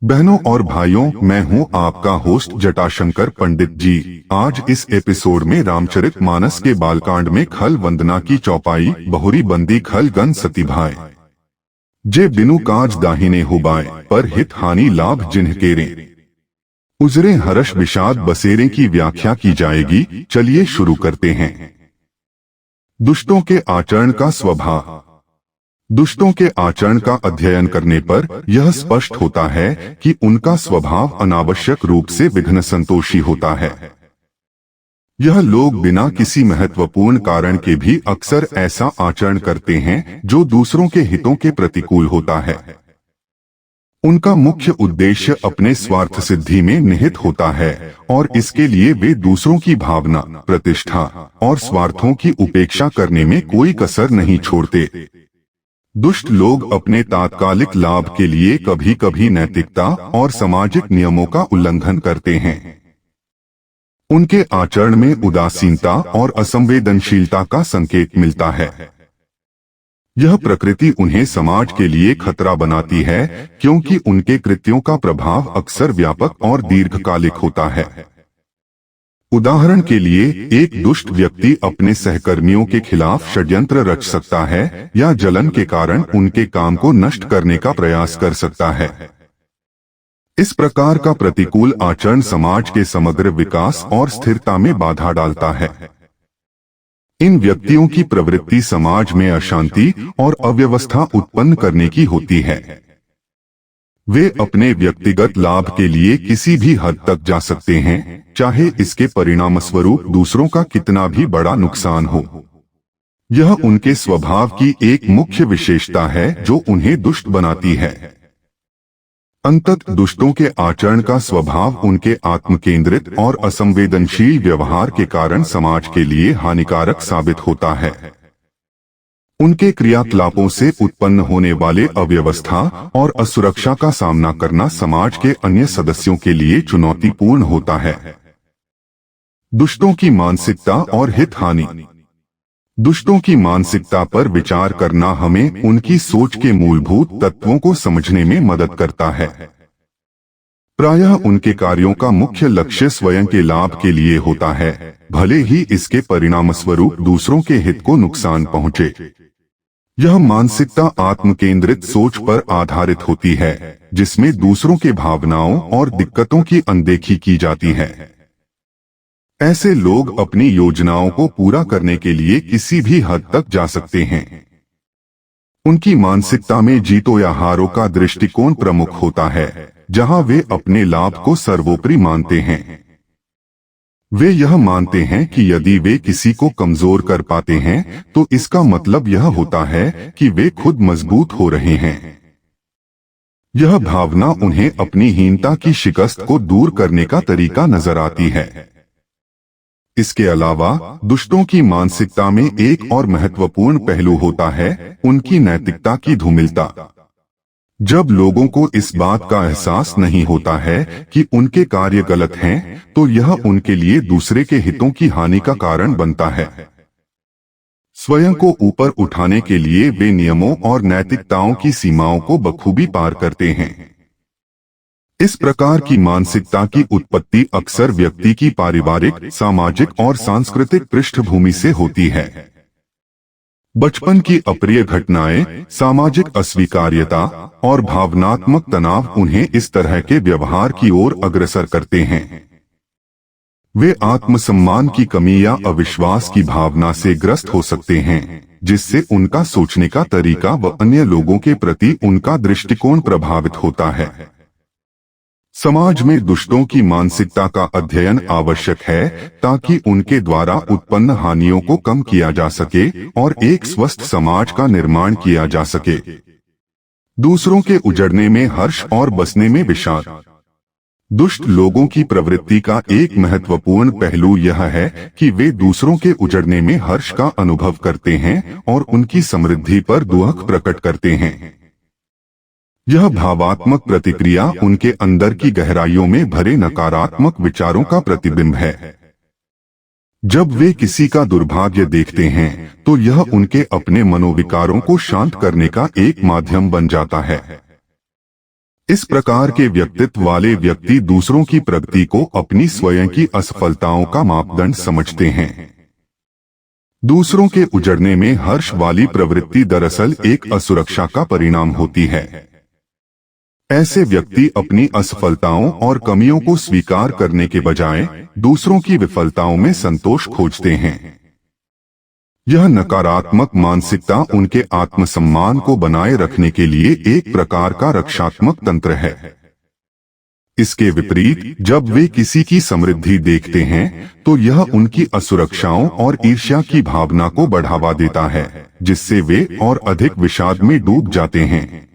बहनों और भाइयों, मैं हूं आपका होस्ट जटाशंकर पंडित जी। आज इस एपिसोड में रामचरित मानस के बालकांड में खल वंदना की चौपाई बहुरी बंदी खल गन सती भाई जे बिनु काज दाहिने हुबाए पर हित हानि लाभ जिन्ह केरे उजरे हर्ष विषाद बसेरे की व्याख्या की जाएगी। चलिए शुरू करते हैं। दुष्टों के आचरण का स्वभाव। दुष्टों के आचरण का अध्ययन करने पर यह स्पष्ट होता है कि उनका स्वभाव अनावश्यक रूप से विघ्न संतोषी होता है। यह लोग बिना किसी महत्वपूर्ण कारण के भी अक्सर ऐसा आचरण करते हैं जो दूसरों के हितों के प्रतिकूल होता है। उनका मुख्य उद्देश्य अपने स्वार्थ सिद्धि में निहित होता है और इसके लिए वे दूसरों की भावना, प्रतिष्ठा और स्वार्थों की उपेक्षा करने में कोई कसर नहीं छोड़ते। दुष्ट लोग अपने तात्कालिक लाभ के लिए कभी कभी नैतिकता और सामाजिक नियमों का उल्लंघन करते हैं। उनके आचरण में उदासीनता और असंवेदनशीलता का संकेत मिलता है। यह प्रकृति उन्हें समाज के लिए खतरा बनाती है क्योंकि उनके कृत्यों का प्रभाव अक्सर व्यापक और दीर्घकालिक होता है। उदाहरण के लिए, एक दुष्ट व्यक्ति अपने सहकर्मियों के खिलाफ षड्यंत्र रच सकता है या जलन के कारण उनके काम को नष्ट करने का प्रयास कर सकता है। इस प्रकार का प्रतिकूल आचरण समाज के समग्र विकास और स्थिरता में बाधा डालता है। इन व्यक्तियों की प्रवृत्ति समाज में अशांति और अव्यवस्था उत्पन्न करने की होती है। वे अपने व्यक्तिगत लाभ के लिए किसी भी हद तक जा सकते हैं, चाहे इसके परिणामस्वरूप दूसरों का कितना भी बड़ा नुकसान हो। यह उनके स्वभाव की एक मुख्य विशेषता है जो उन्हें दुष्ट बनाती है। अंततः दुष्टों के आचरण का स्वभाव उनके आत्मकेंद्रित और असंवेदनशील व्यवहार के कारण समाज के लिए हानिकारक साबित होता है। उनके क्रियाकलापों से उत्पन्न होने वाले अव्यवस्था और असुरक्षा का सामना करना समाज के अन्य सदस्यों के लिए चुनौतीपूर्ण होता है। दुष्टों की मानसिकता और हित हानि। दुष्टों की मानसिकता पर विचार करना हमें उनकी सोच के मूलभूत तत्वों को समझने में मदद करता है। प्रायः उनके कार्यों का मुख्य लक्ष्य स्वयं के लाभ के लिए होता है, भले ही इसके परिणामस्वरूप दूसरों के हित को नुकसान पहुंचे। यह मानसिकता आत्मकेंद्रित सोच पर आधारित होती है, जिसमें दूसरों के भावनाओं और दिक्कतों की अनदेखी की जाती है। ऐसे लोग अपनी योजनाओं को पूरा करने के लिए किसी भी हद तक जा सकते हैं। उनकी मानसिकता में जीतो या हारो का दृष्टिकोण प्रमुख होता है, जहां वे अपने लाभ को सर्वोपरि मानते हैं। वे यह मानते हैं कि यदि वे किसी को कमजोर कर पाते हैं तो इसका मतलब यह होता है कि वे खुद मजबूत हो रहे हैं। यह भावना उन्हें अपनी हीनता की शिकस्त को दूर करने का तरीका नजर आती है। इसके अलावा दुष्टों की मानसिकता में एक और महत्वपूर्ण पहलू होता है, उनकी नैतिकता की धूमिलता। जब लोगों को इस बात का एहसास नहीं होता है कि उनके कार्य गलत हैं, तो यह उनके लिए दूसरे के हितों की हानि का कारण बनता है। स्वयं को ऊपर उठाने के लिए वे नियमों और नैतिकताओं की सीमाओं को बखूबी पार करते हैं। इस प्रकार की मानसिकता की उत्पत्ति अक्सर व्यक्ति की पारिवारिक, सामाजिक और सांस्कृतिक पृष्ठभूमि से होती है। बचपन की अप्रिय घटनाएं, सामाजिक अस्वीकार्यता और भावनात्मक तनाव उन्हें इस तरह के व्यवहार की ओर अग्रसर करते हैं। वे आत्मसम्मान की कमी या अविश्वास की भावना से ग्रस्त हो सकते हैं, जिससे उनका सोचने का तरीका व अन्य लोगों के प्रति उनका दृष्टिकोण प्रभावित होता है। समाज में दुष्टों की मानसिकता का अध्ययन आवश्यक है ताकि उनके द्वारा उत्पन्न हानियों को कम किया जा सके और एक स्वस्थ समाज का निर्माण किया जा सके। दूसरों के उजड़ने में हर्ष और बसने में विषाद। दुष्ट लोगों की प्रवृत्ति का एक महत्वपूर्ण पहलू यह है कि वे दूसरों के उजड़ने में हर्ष का अनुभव करते हैं और उनकी समृद्धि पर दुख प्रकट करते हैं। यह भावात्मक प्रतिक्रिया उनके अंदर की गहराइयों में भरे नकारात्मक विचारों का प्रतिबिंब है। जब वे किसी का दुर्भाग्य देखते हैं तो यह उनके अपने मनोविकारों को शांत करने का एक माध्यम बन जाता है। इस प्रकार के व्यक्तित्व वाले व्यक्ति दूसरों की प्रगति को अपनी स्वयं की असफलताओं का मापदंड समझते हैं। दूसरों के उजड़ने में हर्ष वाली प्रवृत्ति दरअसल एक असुरक्षा का परिणाम होती है। ऐसे व्यक्ति अपनी असफलताओं और कमियों को स्वीकार करने के बजाय दूसरों की विफलताओं में संतोष खोजते हैं। यह नकारात्मक मानसिकता उनके आत्मसम्मान को बनाए रखने के लिए एक प्रकार का रक्षात्मक तंत्र है। इसके विपरीत जब वे किसी की समृद्धि देखते हैं तो यह उनकी असुरक्षाओं और ईर्ष्या की भावना को बढ़ावा देता है, जिससे वे और अधिक विषाद में डूब जाते हैं।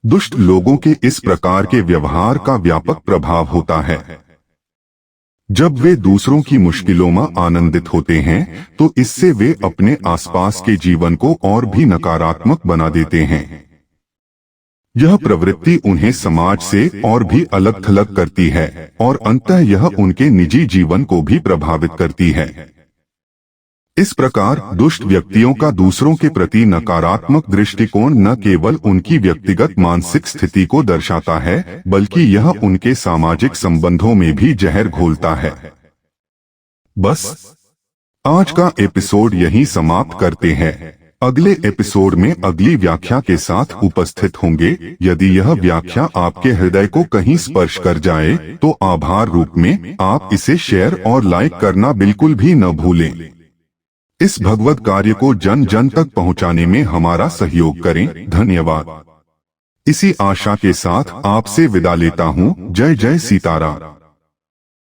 दुष्ट लोगों के इस प्रकार के व्यवहार का व्यापक प्रभाव होता है। जब वे दूसरों की मुश्किलों में आनंदित होते हैं तो इससे वे अपने आसपास के जीवन को और भी नकारात्मक बना देते हैं। यह प्रवृत्ति उन्हें समाज से और भी अलग थलग करती है और अंततः यह उनके निजी जीवन को भी प्रभावित करती है। इस प्रकार दुष्ट व्यक्तियों का दूसरों के प्रति नकारात्मक दृष्टिकोण न केवल उनकी व्यक्तिगत मानसिक स्थिति को दर्शाता है, बल्कि यह उनके सामाजिक संबंधों में भी जहर घोलता है। बस आज का एपिसोड यहीं समाप्त करते हैं। अगले एपिसोड में अगली व्याख्या के साथ उपस्थित होंगे। यदि यह व्याख्या आपके हृदय को कहीं स्पर्श कर जाए तो आभार रूप में आप इसे शेयर और लाइक करना बिल्कुल भी न भूलें। इस भगवत कार्य को जन जन तक पहुंचाने में हमारा सहयोग करें। धन्यवाद। इसी आशा के साथ आपसे विदा लेता हूं। जय जय सीताराम।